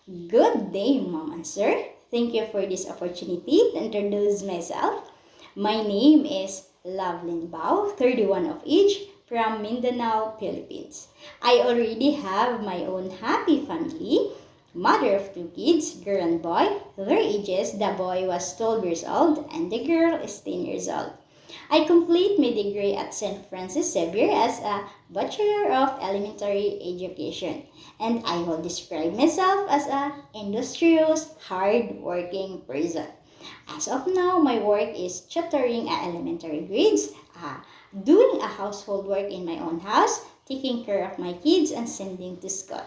Good day, Mom and Sir. Thank you for this opportunity to introduce myself. My name is Lovelyn Bao, 31 of age, from Mindanao, Philippines. I already have my own happy family, mother of two kids, girl and boy. Their ages, the boy was 12 years old and the girl is 10 years old. I complete my degree at St. Francis Xavier as a Bachelor of Elementary Education, and I will describe myself as a industrious, hard-working person. As of now, my work is tutoring at elementary grades, doing a household work in my own house, taking care of my kids, and sending to school.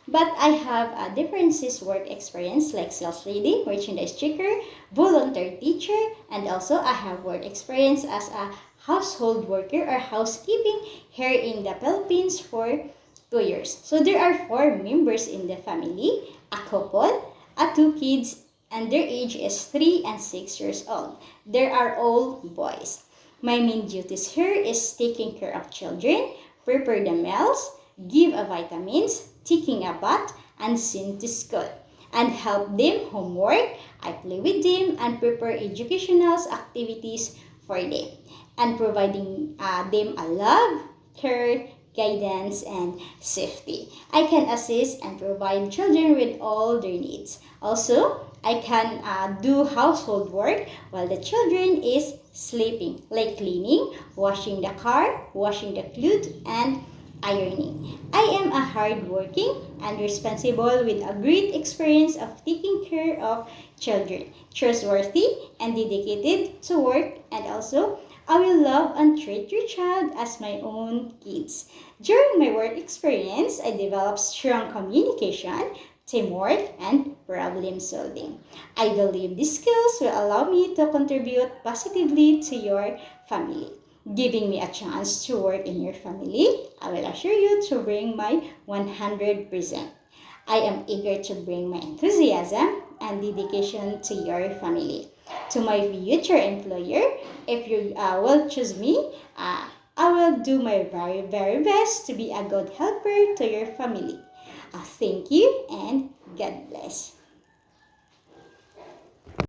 But I have a differences work experience like sales lady, merchandise checker, volunteer teacher, and also I have work experience as a household worker or housekeeping here in the Philippines for 2 years. So there are four members in the family, a couple, two kids, and their age is 3 and 6 years old. They are all boys. My main duties here is taking care of children, prepare the meals, give a vitamins, taking a bath, and send to school, and help them homework. I play with them and prepare educational activities for them, and providing them a love, care, guidance, and safety. I can assist and provide children with all their needs. Also, I can do household work while the children is sleeping, like cleaning, washing the car, washing the clothes, and ironing. I am a hardworking and responsible with a great experience of taking care of children, trustworthy and dedicated to work, and also I will love and treat your child as my own kids. During my work experience, I developed strong communication, teamwork, and problem solving. I believe these skills will allow me to contribute positively to your family. Giving me a chance to work in your family, I will assure you to bring my 100%. I am eager to bring my enthusiasm and dedication to your family. To my future employer, if you will choose me, I will do my very, very best to be a good helper to your family. Thank you and God bless.